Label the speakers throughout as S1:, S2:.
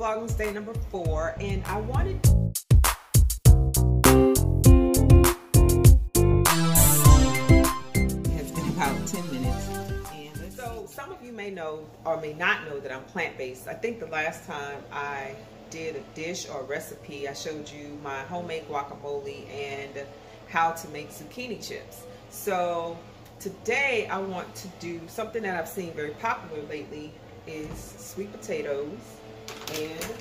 S1: Vlogmas day number 4, and I wanted it has been about 10 minutes, and so some of you may know or may not know that I'm plant-based. I think the last time I did a dish or a recipe, I showed you my homemade guacamole and how to make zucchini chips. So today I want to do something that I've seen very popular lately is sweet potatoes and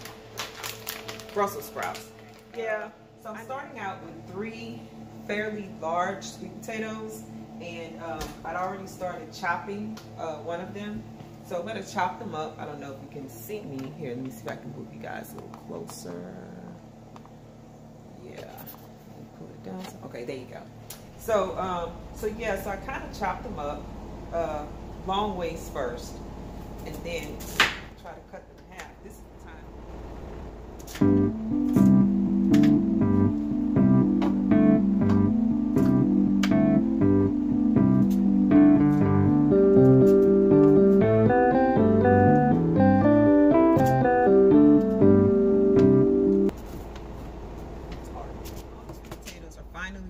S1: Brussels sprouts. Yeah, so I'm starting out with 3 fairly large sweet potatoes, and I'd already started chopping one of them. So I'm going to chop them up. I don't know if you can see me here. Let me see if I can move you guys a little closer. Yeah, pull it down. Okay, there you go. So, so I kind of chopped them up long ways first, and then try to cut them in half. This is the time.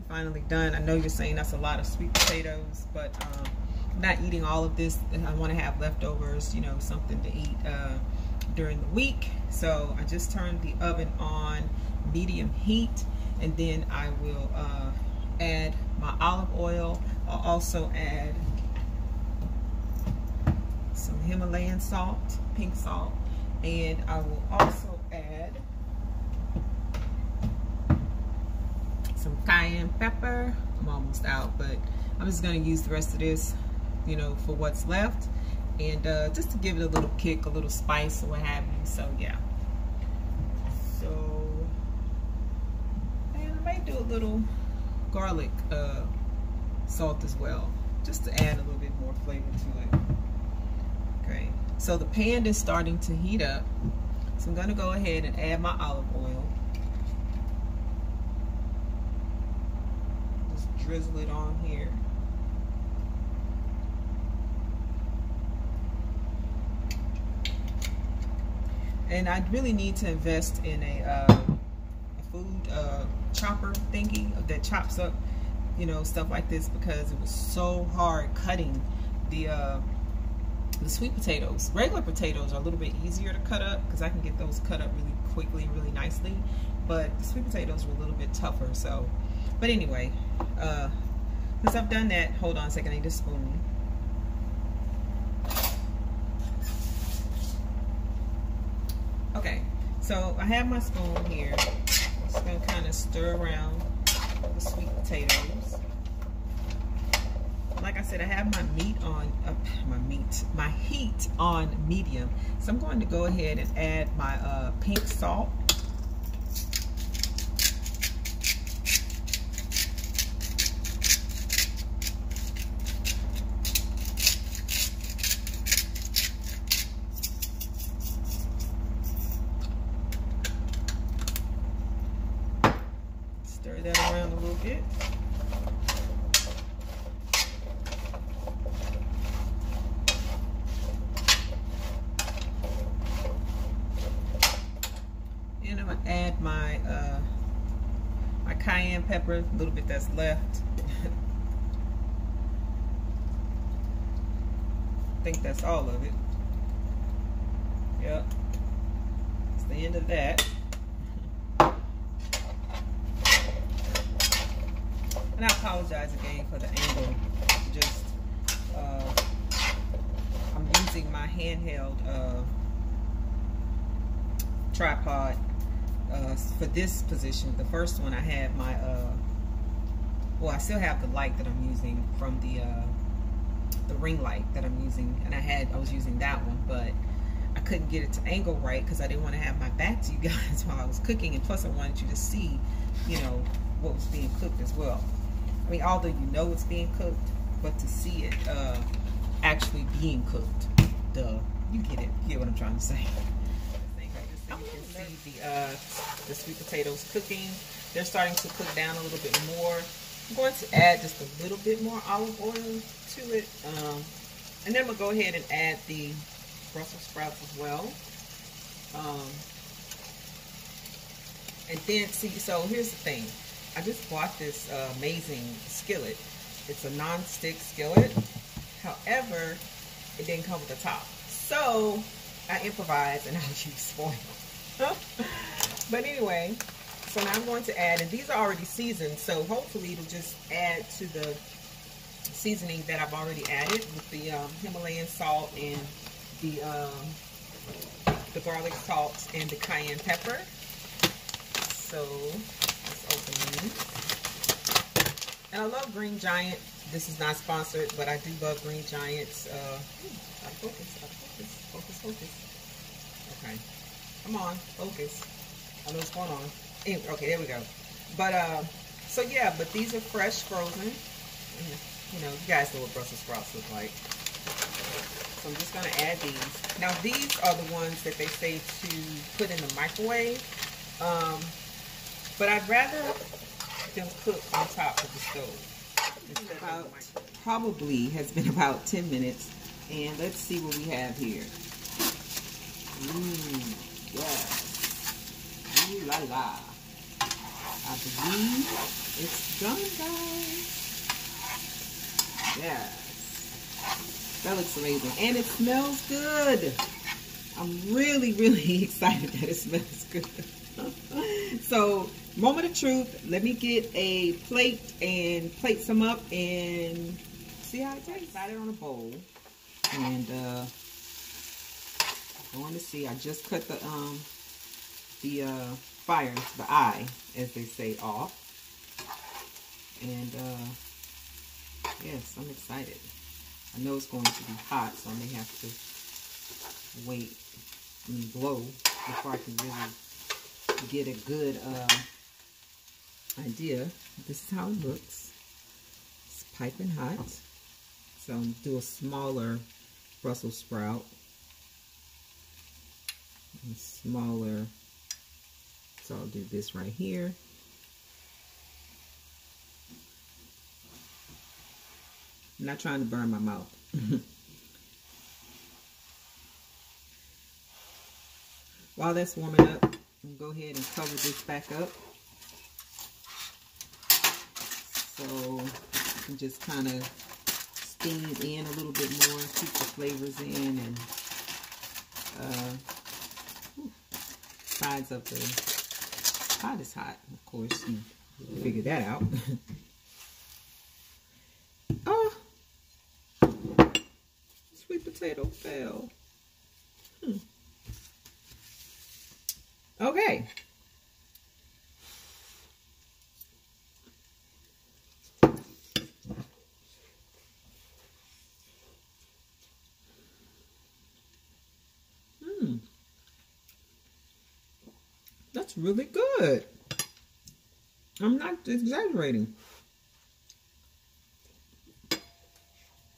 S1: Finally done. I know you're saying that's a lot of sweet potatoes, but I'm not eating all of this. I want to have leftovers, you know, something to eat during the week. So I just turned the oven on medium heat, and then I will add my olive oil. I'll also add some Himalayan salt, pink salt, and I will also add some cayenne pepper. I'm almost out, but I'm just going to use the rest of this, you know, for what's left, and just to give it a little kick, a little spice or what have you. So yeah, so, and I might do a little garlic salt as well, just to add a little bit more flavor to it. Okay, so the pan is starting to heat up, so I'm going to go ahead and add my olive oil. Drizzle it on here. And I really need to invest in a food chopper thingy that chops up, you know, stuff like this, because it was so hard cutting the sweet potatoes. Regular potatoes are a little bit easier to cut up because I can get those cut up really quickly, really nicely, but the sweet potatoes were a little bit tougher. So but anyway, since I've done that, hold on a second, I need a spoon. Okay, so I have my spoon here. I'm just going to kind of stir around the sweet potatoes. Like I said, I have my meat on, my heat on medium. So I'm going to go ahead and add my pink salt. Stir that around a little bit. And I'm gonna add my my cayenne pepper, a little bit that's left. I think that's all of it. Yep. That's the end of that. And I apologize again for the angle. Just I'm using my handheld tripod for this position. The first one I had my well, I still have the light that I'm using from the ring light that I'm using, and I was using that one, but I couldn't get it to angle right because I didn't want to have my back to you guys while I was cooking, and plus I wanted you to see, you know, what was being cooked as well. I mean, although you know it's being cooked, but to see it actually being cooked, duh, you get it. You get what I'm trying to say. So you can see the sweet potatoes cooking. They're starting to cook down a little bit more. I'm going to add just a little bit more olive oil to it, and then we'll go ahead and add the Brussels sprouts as well. And then, see, so here's the thing. I just bought this amazing skillet. It's a non-stick skillet. However, it didn't come with a top. So, I improvised and I use foil. But anyway, so now I'm going to add, and these are already seasoned, so hopefully it'll just add to the seasoning that I've already added with the Himalayan salt and the garlic salt and the cayenne pepper. So let's open these. And I love Green Giant. This is not sponsored, but I do love Green Giant's. Focus. Okay, come on, focus. I know what's going on. Anyway, okay, there we go. But so yeah, but these are fresh, frozen. You know, you guys know what Brussels sprouts look like. So I'm just gonna add these. Now these are the ones that they say to put in the microwave. But I'd rather them cook on top of the stove. Probably has been about 10 minutes. And let's see what we have here. Yes. Ooh la la. I believe it's done, guys. Yes. That looks amazing. And it smells good. I'm really, really excited that it smells good. So, moment of truth. Let me get a plate and plate some up and see how it tastes. Got it on a bowl. And I want to see. I just cut the fire, the eye, as they say, off. And yes, I'm excited. I know it's going to be hot, so I may have to wait and blow before I can really get a good idea. This is how it looks. It's piping hot. So I'm going to do a smaller Brussels sprout. And smaller. So I'll do this right here. I'm not trying to burn my mouth. While that's warming up, I'm going to go ahead and cover this back up. So you can just kind of steam in a little bit more, keep the flavors in, and sides of the pot is hot. Of course, you figure that out. Oh, sweet potato fell. Okay. That's really good. I'm not exaggerating.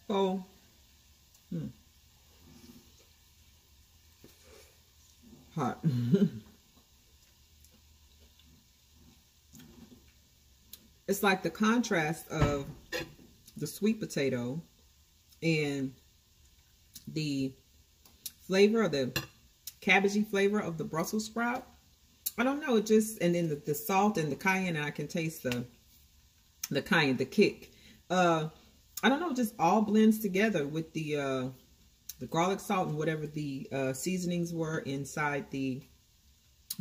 S1: Oh. Hot. It's like the contrast of the sweet potato and the flavor, or the cabbagey flavor of the Brussels sprout. I don't know, it just, and then the salt and the cayenne, and I can taste the cayenne, the kick. I don't know, it just all blends together with the garlic salt and whatever the seasonings were inside the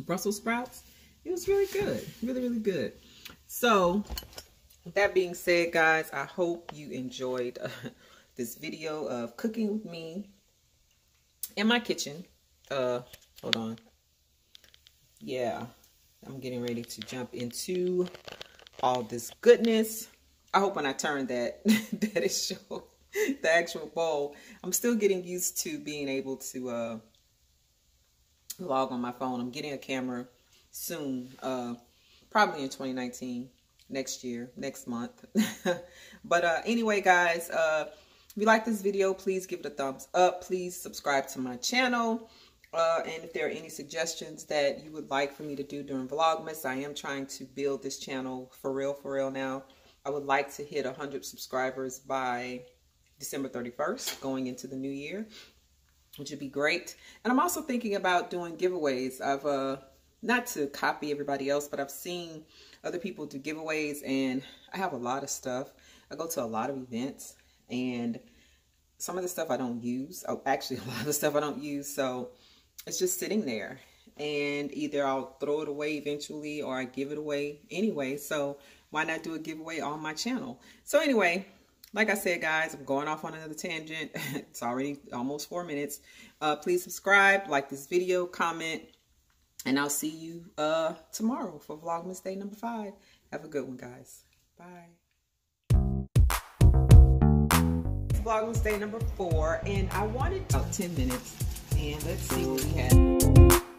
S1: Brussels sprouts. It was really good, really, really good. So, with that being said, guys, I hope you enjoyed this video of cooking with me in my kitchen. Hold on. Yeah, I'm getting ready to jump into all this goodness. I hope when I turn that that it shows the actual bowl. I'm still getting used to being able to vlog on my phone. I'm getting a camera soon, probably in 2019, next year, next month. But anyway, guys, if you like this video, please give it a thumbs up. Please subscribe to my channel. And if there are any suggestions that you would like for me to do during Vlogmas, I am trying to build this channel for real now. I would like to hit 100 subscribers by December 31st, going into the new year, which would be great. And I'm also thinking about doing giveaways. I've not to copy everybody else, but I've seen other people do giveaways, and I have a lot of stuff. I go to a lot of events, and some of the stuff I don't use. Oh, actually, a lot of the stuff I don't use. So it's just sitting there, and either I'll throw it away eventually or I give it away anyway. So why not do a giveaway on my channel? So anyway, like I said, guys, I'm going off on another tangent. It's already almost 4 minutes. Please subscribe, like this video, comment, and I'll see you tomorrow for Vlogmas day number 5. Have a good one, guys. Bye. Vlogmas day number 4, and I wanted 10 minutes, and let's see what we had.